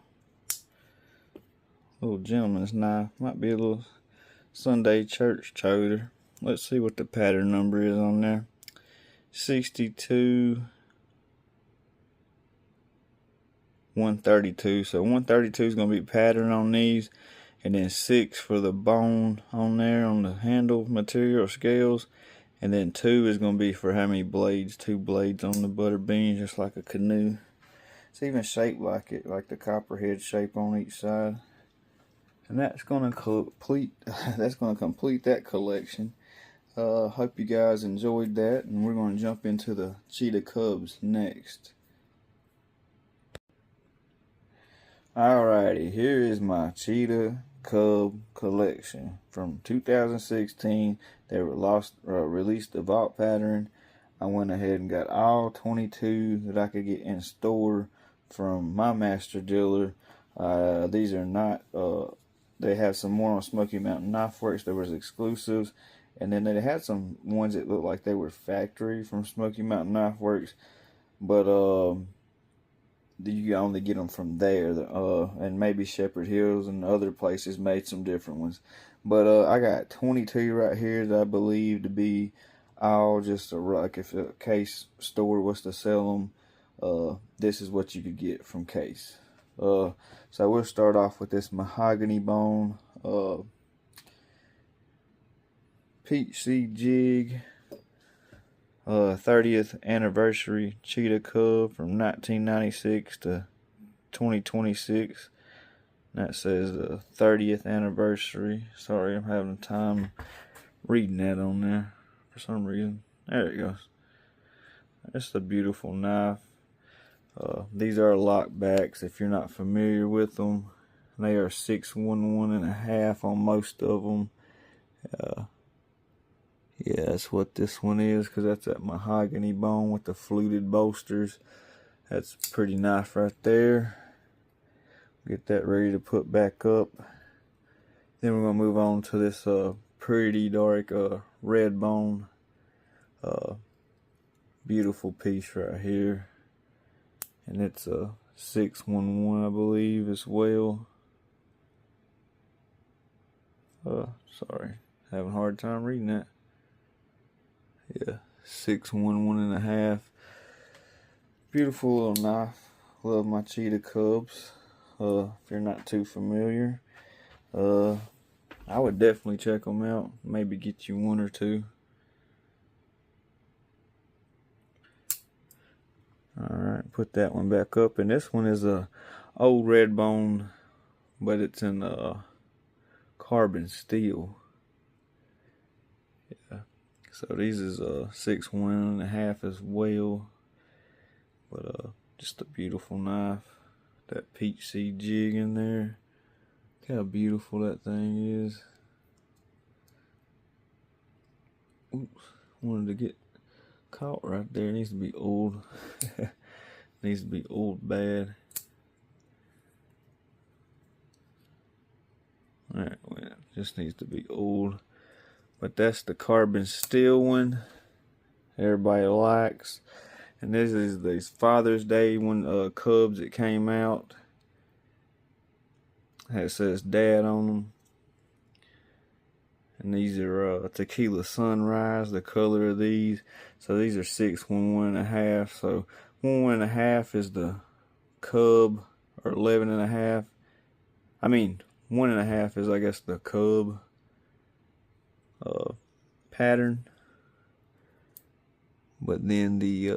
Little gentleman's knife. Might be a little Sunday church toter. Let's see what the pattern number is on there. 62 132. So 132 is going to be pattern on these, and then 6 for the bone on there on the handle material scales, and then 2 is going to be for how many blades. 2 blades on the butter bean, just like a canoe. It's even shaped like it, like the copperhead shape on each side. And that's going to complete that collection. Hope you guys enjoyed that, and we're going to jump into the Cheetah Cubs next. Alrighty, here is my Cheetah Cub collection from 2016. They were released the vault pattern. I went ahead and got all 22 that I could get in store from my master dealer. These are not, they have some more on Smoky Mountain Knife Works. There was exclusives. And then they had some ones that looked like they were factory from Smoky Mountain Knife Works. But you can only get them from there. And maybe Shepherd Hills and other places made some different ones. But I got 22 right here that I believe to be all just like if a Case store was to sell them, this is what you could get from Case. So we'll start off with this mahogany bone peach seed jig, 30th anniversary Cheetah Cub from 1996 to 2026. That says the 30th anniversary. Sorry, I'm having time reading that on there for some reason. There it goes. It's a beautiful knife. These are lock backs if you're not familiar with them. They are 611.5 on most of them. Yeah, that's what this one is, because that's that mahogany bone with the fluted bolsters. That's pretty nice right there. Get that ready to put back up. Then we're going to move on to this pretty dark red bone. Beautiful piece right here. And it's a 611, I believe, as well. Sorry, having a hard time reading that. Yeah, 611.5. Beautiful little knife. Love my Cheetah Cubs. If you're not too familiar, I would definitely check them out. Maybe get you one or two. Alright, put that one back up. And this one is a old red bone, but it's in carbon steel. Yeah. So these is 611.5 as well. But just a beautiful knife. That peach seed jig in there. Look how beautiful that thing is. Oops, wanted to get caught right there. It needs to be old. Needs to be old bad. Alright, well, just needs to be old. But that's the carbon steel one everybody likes. And this is these Father's Day one Cubs that came out. It says Dad on them. And these are Tequila Sunrise, the color of these. So these are 6 1.5. So 1.5 is the cub, or 11.5. I mean, 1.5 is, I guess, the cub pattern. But then the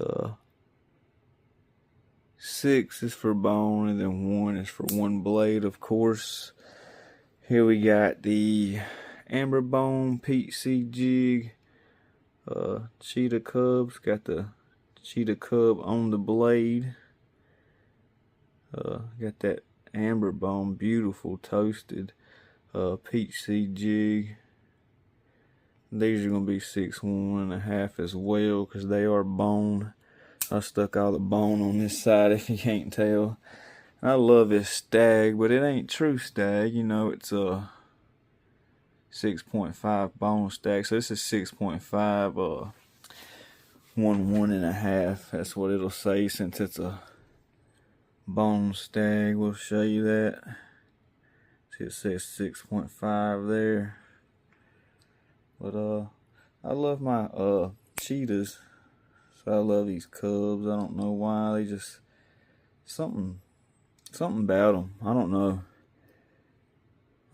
6 is for bone, and then 1 is for one blade, of course. Here we got the amber bone peach seed jig, cheetah cubs. Got the cheetah cub on the blade. Got that amber bone, beautiful toasted peach seed jig. These are going to be 6 1.5 as well, because they are bone. I stuck all the bone on this side, if you can't tell. I love this stag, but it ain't true stag. You know, it's a 6.5 bone stag. So this is 6.5, 1.5. That's what it'll say, since it's a bone stag. We'll show you that. See, it says 6.5 there. But I love my cheetahs. So I love these cubs. I don't know why. They just something about them. I don't know.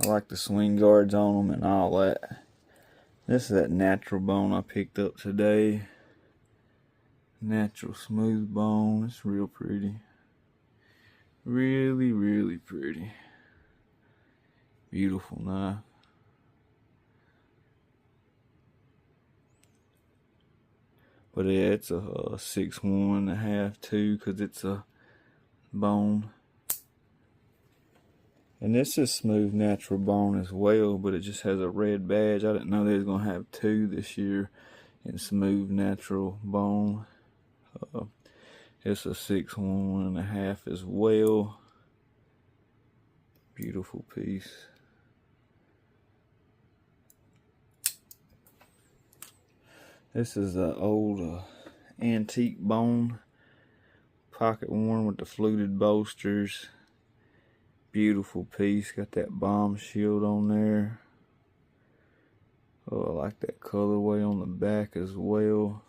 I like the swing guards on them and all that. This is that natural bone I picked up today. Natural smooth bone. It's real pretty. Really, really pretty. Beautiful knife. But yeah, it's a 6 1.5 too, because it's a bone. And this is smooth natural bone as well, but it just has a red badge. I didn't know they was going to have 2 this year in smooth natural bone. It's a 6 1.5 as well. Beautiful piece. This is an old antique bone, pocket worn with the fluted bolsters. Beautiful piece. Got that bomb shield on there. Oh, I like that colorway on the back as well.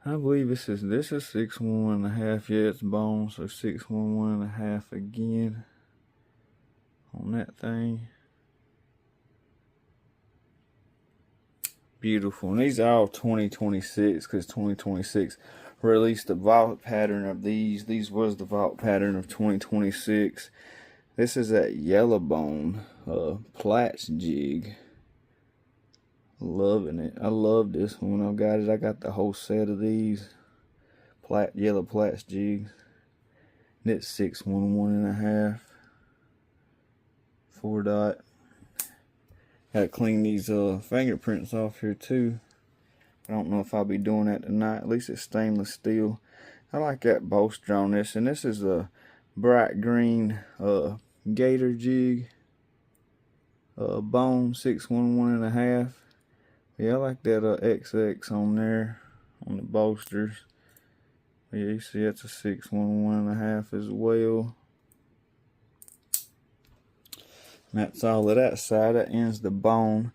I believe this is 6 1.5. Yeah, it's bone, so 6 1.5 again on that thing. Beautiful. And these are all 2026, because 2026 released the vault pattern of these. These was the vault pattern of 2026. This is that yellow bone Platts jig. Loving it. I love this one when I got it. I got the whole set of these yellow Platts jigs. And it's 6 1.5. 4 dot. Gotta clean these fingerprints off here too. I don't know if I'll be doing that tonight. At least it's stainless steel. I like that bolster on this. And this is a bright green gator jig. Bone 6 1.5. Yeah, I like that XX on there on the bolsters. Yeah, you see that's a 6 1.5 as well. And that's all of that side. That ends the bone.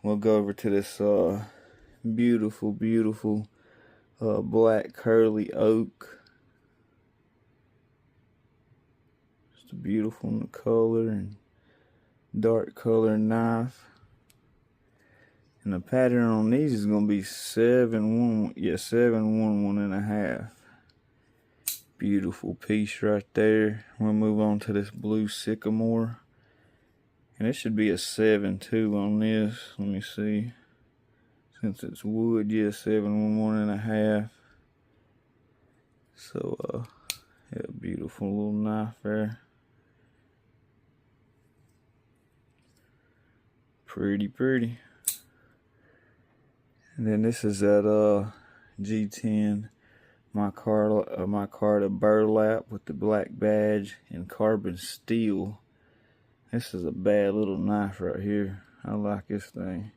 We'll go over to this beautiful, beautiful black curly oak. Just a beautiful color and dark color knife. And the pattern on these is going to be 7 1.5. Beautiful piece right there. We'll move on to this blue sycamore. And it should be a 7 too on this. Let me see. Since it's wood, yeah, 7 1.5. So, yeah, beautiful little knife there. Pretty, pretty. And then this is that G10 micarta burlap with the black badge and carbon steel. This is a bad little knife right here. I like this thing.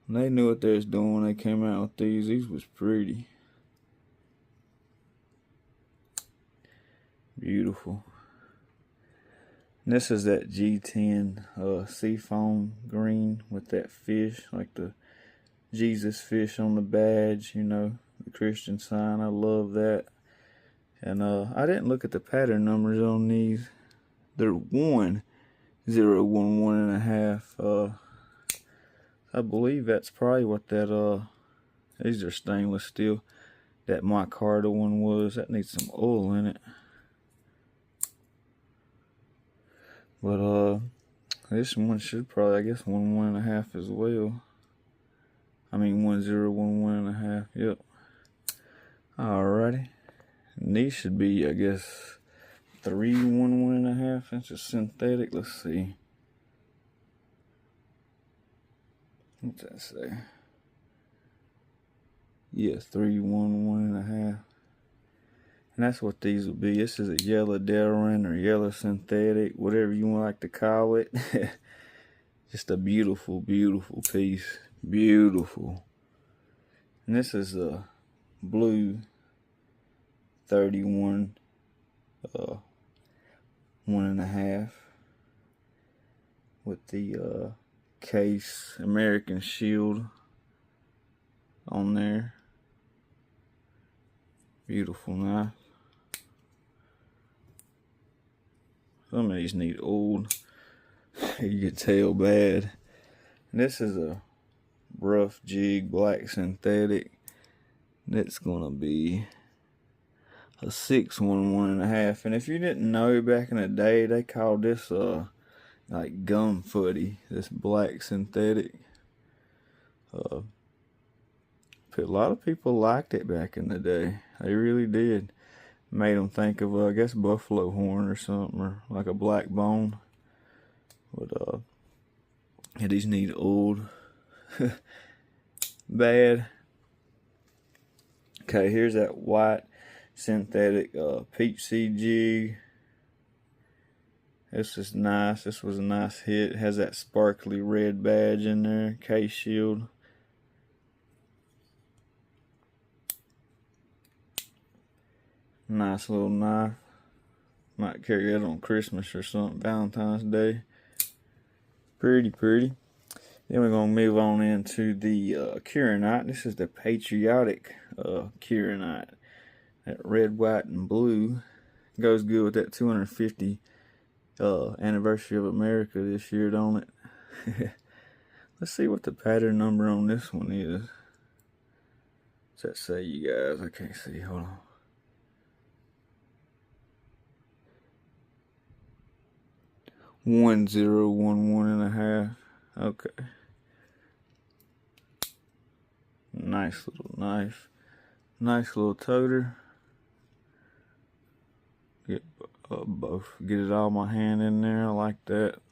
And they knew what they was doing when they came out with these. These was pretty. Beautiful. This is that G10 seafoam green with that fish, like the Jesus fish on the badge, you know, the Christian sign. I love that. And I didn't look at the pattern numbers on these. They're 1011.5. I believe that's probably what that these are stainless steel. That micarta one was. That needs some oil in it. But this one should probably, I guess, 11.5 as well. I mean 1011.5. Yep. Alrighty. And these should be, I guess, 311.5 inches synthetic. Let's see. What's that say? Yes, 311.5. And that's what these will be. This is a yellow Delrin or yellow synthetic, whatever you like to call it. Just a beautiful, beautiful piece. Beautiful. And this is a blue 31 1.5 with the case American shield on there. Beautiful knife. Some of these need old. You can tell bad. And this is a rough jig black synthetic. That's gonna be a 611.5. And if you didn't know, back in the day they called this like gum footy, this black synthetic. A lot of people liked it back in the day. They really did. Made them think of, I guess, buffalo horn or something, or like a black bone. But yeah, these need old. Bad. Okay, here's that white synthetic peach seed jig. This is nice. This was a nice hit. It has that sparkly red badge in there, case shield. Nice little knife. Might carry that on Christmas or something, Valentine's Day. Pretty, pretty. Then we're going to move on into the Kieranite. This is the patriotic Kieranite. That red, white, and blue. Goes good with that 250 anniversary of America this year, don't it? Let's see what the pattern number on this one is. What's that say, you guys? I can't see. Hold on. 1011.5. Okay. Nice little knife. Nice little toter. Get both. Get it all my hand in there. I like that.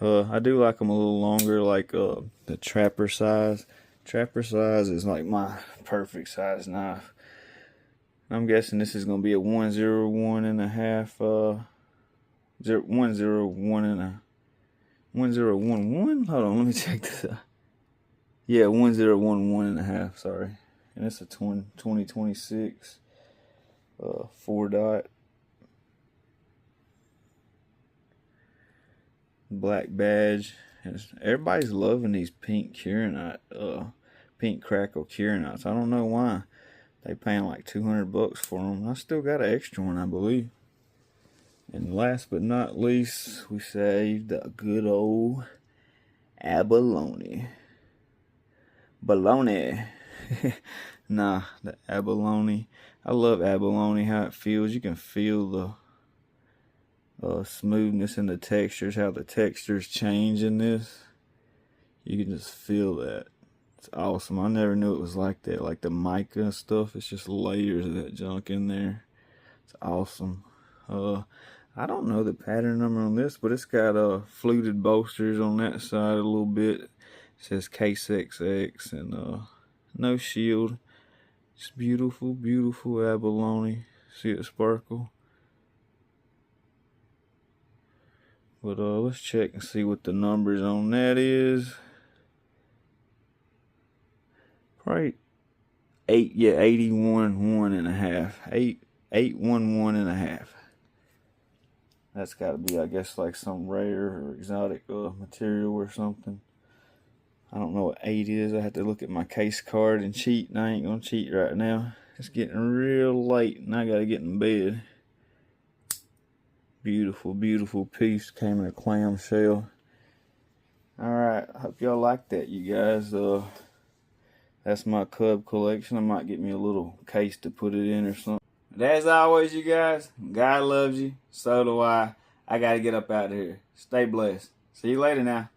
I do like them a little longer, like the trapper size. Trapper size is like my perfect size knife. I'm guessing this is gonna be a 101.5. 1011. Hold on, let me check this out. Yeah, 1011.5. Sorry, and it's a 2026 4 dot black badge. And everybody's loving these pink Kieranite, pink crackle Kieranites. I don't know why. They paying like $200 for them. I still got an extra one, I believe. And last but not least, we saved the good old abalone. Baloney. Nah, the abalone. I love abalone, how it feels. You can feel the smoothness in the textures, how the textures change in this. You can just feel that. It's awesome. I never knew it was like that. Like the mica and stuff, it's just layers of that junk in there. It's awesome. I don't know the pattern number on this, but it's got fluted bolsters on that side a little bit. It says Case XX and no shield. Just beautiful, beautiful abalone. See it sparkle? But let's check and see what the numbers on that is. Probably 81.1.5. 811.5. That's got to be, I guess, like some rare or exotic material or something. I don't know what 8 is. I have to look at my case card and cheat, and I ain't going to cheat right now. It's getting real late, and I got to get in bed. Beautiful, beautiful piece. Came in a clamshell. Alright, I hope y'all like that, you guys. That's my cub collection. I might get me a little case to put it in or something. But as always, you guys, God loves you. So do I. I got to get up out of here. Stay blessed. See you later now.